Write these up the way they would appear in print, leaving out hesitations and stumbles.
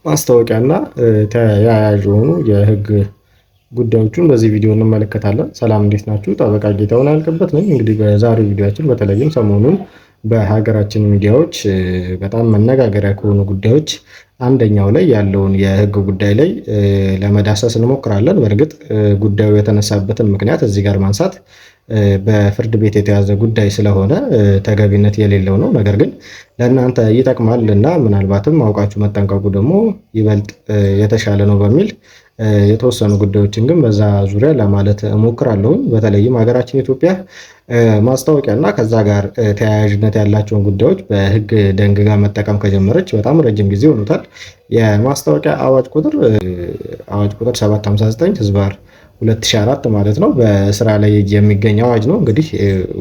ማስታወቂያና ተያያዥ የሆኑ የህግ ጉዳዮችን በዚህ ቪዲዮ እንመለከታለን። ሰላም እንዴት ናችሁ? ጠበቃ ጌታሁን አያልቅበት ነኝ። እንግዲህ በዛሬው ቪዲዮአችን በተለይም ሰሞኑን በሀገራችን ሚዲያዎች በጣም መነጋገሪያ ከሆኑ ጉዳዮች አንደኛው ላይ ያለውን የህግ ጉዳይ ላይ ለመዳሰስ እንሞክራለን። በእርግጥ ጉዳዩ የተነሳበትን ምክንያት እዚህ ጋር ማንሳት በፍርድ ቤት የተያዘ ጉዳይ ስለሆነ ተገቢነት የሌለው ነው። ነገር ግን ለእናንተ ይጠቅማል እና ምናልባትም አውቃችሁ መጠንቀቁ ደግሞ ይበልጥ የተሻለ ነው በሚል የተወሰኑ ጉዳዮችን ግን በዛ ዙሪያ ለማለት እሞክራለሁ። በተለይም ሀገራችን ኢትዮጵያ ማስታወቂያ እና ከዛ ጋር ተያያዥነት ያላቸውን ጉዳዮች በህግ ደንግጋ መጠቀም ከጀመረች በጣም ረጅም ጊዜ ሆኖታል። የማስታወቂያ አዋጅ ቁጥር 759 ህዝባር 2004 ማለት ነው በስራ ላይ የሚገኝ አዋጅ ነው። እንግዲህ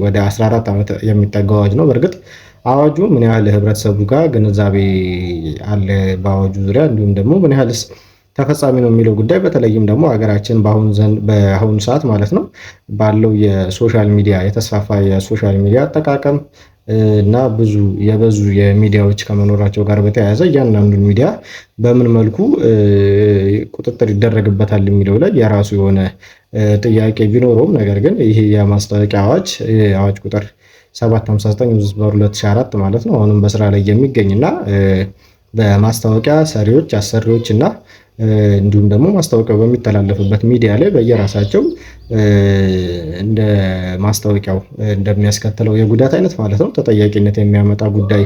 ወደ 14 ዓመት የሚጠጋ አዋጅ ነው። በእርግጥ አዋጁ ምን ያህል ህብረተሰቡ ጋር ግንዛቤ አለ በአዋጁ ዙሪያ እንዲሁም ደግሞ ምን ያህልስ ተፈጻሚ ነው የሚለው ጉዳይ በተለይም ደግሞ ሀገራችን በአሁኑ ሰዓት ማለት ነው ባለው የሶሻል ሚዲያ የተስፋፋ የሶሻል ሚዲያ አጠቃቀም እና የበዙ የሚዲያዎች ከመኖራቸው ጋር በተያያዘ እያንዳንዱን ሚዲያ በምን መልኩ ቁጥጥር ይደረግበታል የሚለው ላይ የራሱ የሆነ ጥያቄ ቢኖረውም ነገር ግን ይህ የማስታወቂያ አዋጅ ቁጥር 759/2004 ማለት ነው አሁንም በስራ ላይ የሚገኝና በማስታወቂያ ሰሪዎች፣ አሰሪዎች እና እንዲሁም ደግሞ ማስታወቂያው በሚተላለፍበት ሚዲያ ላይ በየራሳቸው እንደ ማስታወቂያው እንደሚያስከትለው የጉዳት አይነት ማለት ነው ተጠያቂነት የሚያመጣ ጉዳይ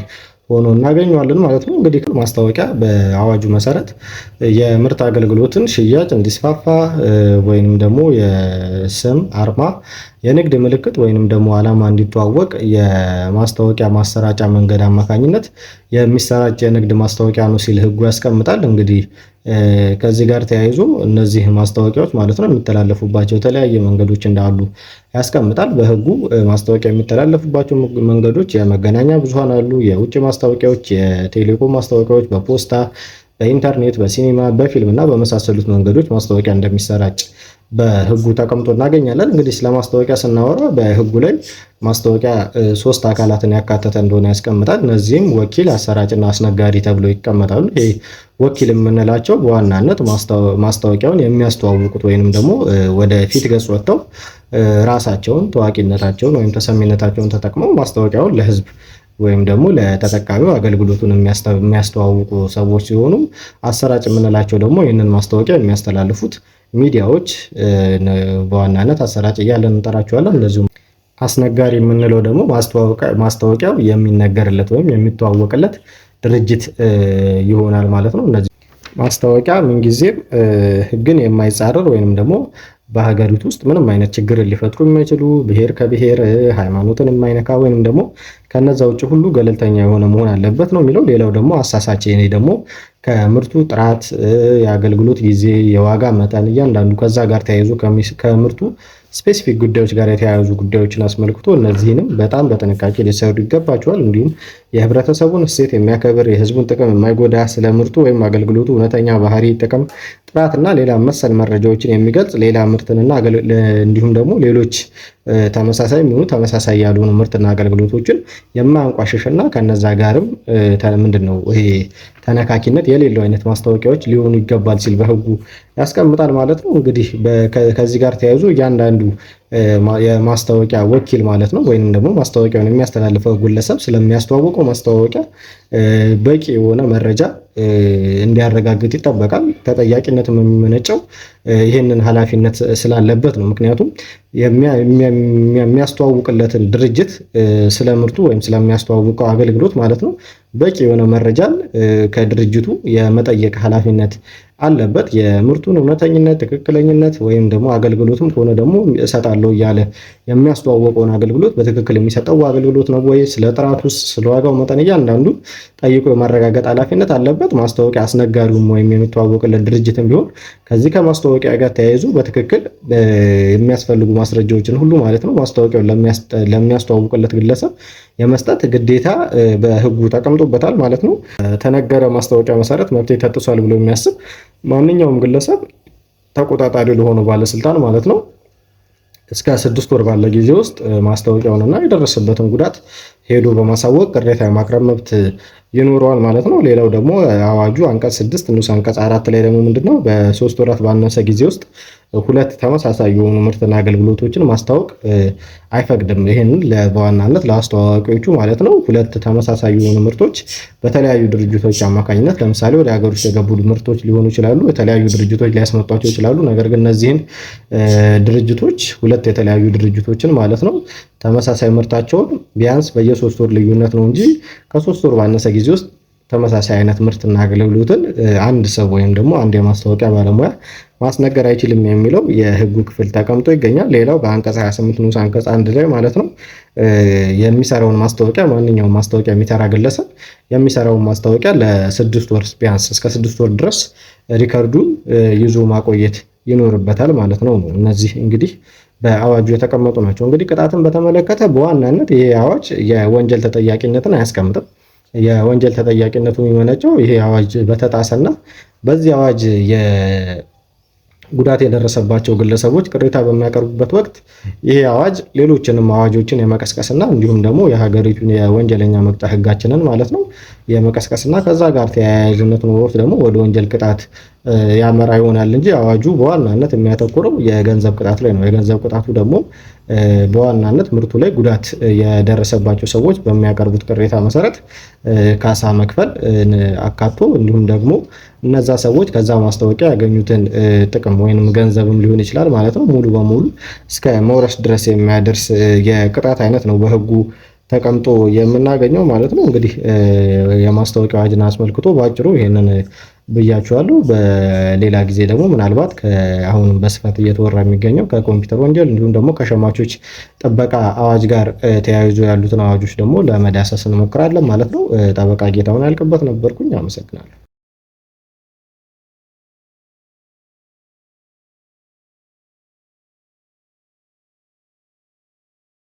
ሆኖ እናገኘዋለን ማለት ነው። እንግዲህ ማስታወቂያ በአዋጁ መሰረት የምርት አገልግሎትን ሽያጭ እንዲስፋፋ ወይንም ደግሞ የስም አርማ፣ የንግድ ምልክት ወይንም ደግሞ ዓላማ እንዲተዋወቅ የማስታወቂያ ማሰራጫ መንገድ አማካኝነት የሚሰራጭ የንግድ ማስታወቂያ ነው ሲል ሕጉ ያስቀምጣል። እንግዲህ ከዚህ ጋር ተያይዞ እነዚህ ማስታወቂያዎች ማለት ነው የሚተላለፉባቸው የተለያየ መንገዶች እንዳሉ ያስቀምጣል። በሕጉ ማስታወቂያ የሚተላለፉባቸው መንገዶች የመገናኛ ብዙሃን አሉ፣ የውጭ ማስታወቂያዎች፣ የቴሌኮም ማስታወቂያዎች፣ በፖስታ፣ በኢንተርኔት፣ በሲኒማ፣ በፊልም እና በመሳሰሉት መንገዶች ማስታወቂያ እንደሚሰራጭ በሕጉ ተቀምጦ እናገኛለን። እንግዲህ ስለ ማስታወቂያ ስናወራ በሕጉ ላይ ማስታወቂያ 3 አካላትን ያካተተ እንደሆነ ያስቀምጣል። እነዚህም ወኪል፣ አሰራጭና አስነጋሪ ተብለው ይቀመጣሉ። ይሄ ወኪል የምንላቸው በዋናነት ማስታወቂያውን የሚያስተዋውቁት ወይንም ደግሞ ወደ ፊት ገጽ ወጥተው ራሳቸውን፣ ታዋቂነታቸውን ወይም ተሰሚነታቸውን ተጠቅመው ማስታወቂያውን ለህዝብ ወይም ደግሞ ለተጠቃሚው አገልግሎቱን የሚያስተዋውቁ ሰዎች ሲሆኑ አሰራጭ የምንላቸው ደግሞ ይህንን ማስታወቂያ የሚያስተላልፉት ሚዲያዎች በዋናነት አሰራጭ እያለን እንጠራቸዋለን። እንደዚሁም አስነጋሪ የምንለው ደግሞ ማስታወቂያው የሚነገርለት ወይም የሚተዋወቅለት ድርጅት ይሆናል ማለት ነው። እነዚህ ማስታወቂያ ምንጊዜም ህግን የማይጻረር ወይንም ደግሞ በሀገሪቱ ውስጥ ምንም አይነት ችግርን ሊፈጥሩ የማይችሉ ብሔር ከብሔር ሃይማኖትን የማይነካ ወይንም ደግሞ ከነዛ ውጭ ሁሉ ገለልተኛ የሆነ መሆን አለበት ነው የሚለው። ሌላው ደግሞ አሳሳች እኔ ደግሞ ከምርቱ ጥራት፣ የአገልግሎት ጊዜ፣ የዋጋ መጠን እያንዳንዱ ከዛ ጋር ተያይዞ ከምርቱ ስፔሲፊክ ጉዳዮች ጋር የተያያዙ ጉዳዮችን አስመልክቶ እነዚህንም በጣም በጥንቃቄ ሊሰሩ ይገባቸዋል። እንዲሁም የህብረተሰቡን እሴት የሚያከብር የህዝቡን ጥቅም የማይጎዳ ስለ ምርቱ ወይም አገልግሎቱ እውነተኛ ባህሪ፣ ጥቅም፣ ጥራትና ሌላ መሰል መረጃዎችን የሚገልጽ ሌላ ምርትንና እንዲሁም ደግሞ ሌሎች ተመሳሳይ የሚሆኑ ተመሳሳይ ያልሆኑ ምርትና አገልግሎቶችን የማያንቋሽሽና ከነዛ ጋርም ምንድነው ይሄ ተነካኪነት የሌለው አይነት ማስታወቂያዎች ሊሆኑ ይገባል ሲል በህጉ ያስቀምጣል ማለት ነው። እንግዲህ ከዚህ ጋር ተያይዞ እያንዳንዱ የማስታወቂያ ወኪል ማለት ነው ወይንም ደግሞ ማስታወቂያውን የሚያስተላልፈው ግለሰብ ስለሚያስተዋውቀው ማስታወቂያ በቂ የሆነ መረጃ እንዲያረጋግጥ ይጠበቃል። ተጠያቂነትም የሚመነጨው ይህንን ኃላፊነት ስላለበት ነው። ምክንያቱም የሚያስተዋውቅለትን ድርጅት ስለ ምርቱ ወይም ስለሚያስተዋውቀው አገልግሎት ማለት ነው በቂ የሆነ መረጃን ከድርጅቱ የመጠየቅ ኃላፊነት አለበት። የምርቱን እውነተኝነት፣ ትክክለኝነት ወይም ደግሞ አገልግሎትም ከሆነ ደግሞ እሰጣለሁ እያለ የሚያስተዋወቀውን አገልግሎት በትክክል የሚሰጠው አገልግሎት ነው ወይ፣ ስለ ጥራቱስ፣ ስለ ዋጋው መጠን እያንዳንዱ ጠይቆ የማረጋገጥ ኃላፊነት አለበት። ማስታወቂያ አስነጋሪውም ወይም የሚተዋወቅለት ድርጅትም ቢሆን ከዚህ ከማስታወቂያ ጋር ተያይዞ በትክክል የሚያስፈልጉ ማስረጃዎችን ሁሉ ማለት ነው ማስታወቂያውን ለሚያስተዋውቅለት ግለሰብ የመስጠት ግዴታ በሕጉ ተቀምጦበታል ማለት ነው። ተነገረ ማስታወቂያ መሰረት መብት ተጥሷል ብሎ የሚያስብ ማንኛውም ግለሰብ ተቆጣጣሪ ለሆነው ባለስልጣን ማለት ነው እስከ 6 ወር ባለ ጊዜ ውስጥ ማስታወቂያውንና የደረሰበትን ጉዳት ሄዶ በማሳወቅ ቅሬታ የማቅረብ መብት ይኖረዋል ማለት ነው። ሌላው ደግሞ አዋጁ አንቀጽ 6 ንዑስ አንቀጽ 4 ላይ ደግሞ ምንድነው በ3 ወራት ባነሰ ጊዜ ውስጥ ሁለት ተመሳሳይ የሆኑ ምርትና አገልግሎቶችን ማስታወቅ አይፈቅድም። ይህንን በዋናነት ለአስተዋዋቂዎቹ ማለት ነው። ሁለት ተመሳሳይ የሆኑ ምርቶች በተለያዩ ድርጅቶች አማካኝነት ለምሳሌ ወደ ሀገር ውስጥ የገቡ ምርቶች ሊሆኑ ይችላሉ። የተለያዩ ድርጅቶች ሊያስመጧቸው ይችላሉ። ነገር ግን እነዚህን ድርጅቶች ሁለት የተለያዩ ድርጅቶችን ማለት ነው ተመሳሳይ ምርታቸውን ቢያንስ በየ3 ወር ልዩነት ነው እንጂ ከ3 ወር ባነሰ ጊዜ ውስጥ ተመሳሳይ አይነት ምርትና አገልግሎትን አንድ ሰው ወይም ደግሞ አንድ የማስታወቂያ ባለሙያ ማስነገር አይችልም የሚለው የሕጉ ክፍል ተቀምጦ ይገኛል። ሌላው በአንቀጽ 28 ንዑስ አንቀጽ 1 ላይ ማለት ነው የሚሰራውን ማስታወቂያ ማንኛውም ማስታወቂያ የሚሰራ ግለሰብ የሚሰራውን ማስታወቂያ ለ6 ወር ቢያንስ እስከ 6 ወር ድረስ ሪከርዱን ይዞ ማቆየት ይኖርበታል ማለት ነው። እነዚህ እንግዲህ በአዋጁ የተቀመጡ ናቸው። እንግዲህ ቅጣትን በተመለከተ በዋናነት ይሄ አዋጅ የወንጀል ተጠያቂነትን አያስቀምጥም። የወንጀል ተጠያቂነቱ የሚመነጨው ይሄ አዋጅ በተጣሰና በዚህ አዋጅ ጉዳት የደረሰባቸው ግለሰቦች ቅሬታ በሚያቀርቡበት ወቅት ይሄ አዋጅ ሌሎችንም አዋጆችን የመቀስቀስና እንዲሁም ደግሞ የሀገሪቱን የወንጀለኛ መቅጫ ሕጋችንን ማለት ነው የመቀስቀስና ከዛ ጋር ተያያዥነት ኖሮት ደግሞ ወደ ወንጀል ቅጣት ያመራ ይሆናል እንጂ አዋጁ በዋናነት የሚያተኩረው የገንዘብ ቅጣት ላይ ነው። የገንዘብ ቅጣቱ ደግሞ በዋናነት ምርቱ ላይ ጉዳት የደረሰባቸው ሰዎች በሚያቀርቡት ቅሬታ መሰረት ካሳ መክፈል አካቶ እንዲሁም ደግሞ እነዛ ሰዎች ከዛ ማስታወቂያ ያገኙትን ጥቅም ወይንም ገንዘብም ሊሆን ይችላል ማለት ነው ሙሉ በሙሉ እስከ መውረስ ድረስ የሚያደርስ የቅጣት አይነት ነው በሕጉ ተቀምጦ የምናገኘው ማለት ነው። እንግዲህ የማስታወቂያ አዋጅን አስመልክቶ ባጭሩ ይሄንን ብያችኋለሁ። በሌላ ጊዜ ደግሞ ምናልባት አሁን በስፋት እየተወራ የሚገኘው ከኮምፒውተር ወንጀል እንዲሁም ደግሞ ከሸማቾች ጥበቃ አዋጅ ጋር ተያይዞ ያሉትን አዋጆች ደግሞ ለመዳሰስ እንሞክራለን ማለት ነው። ጠበቃ ጌታሁን ያልቅበት ነበርኩኝ። አመሰግናለሁ።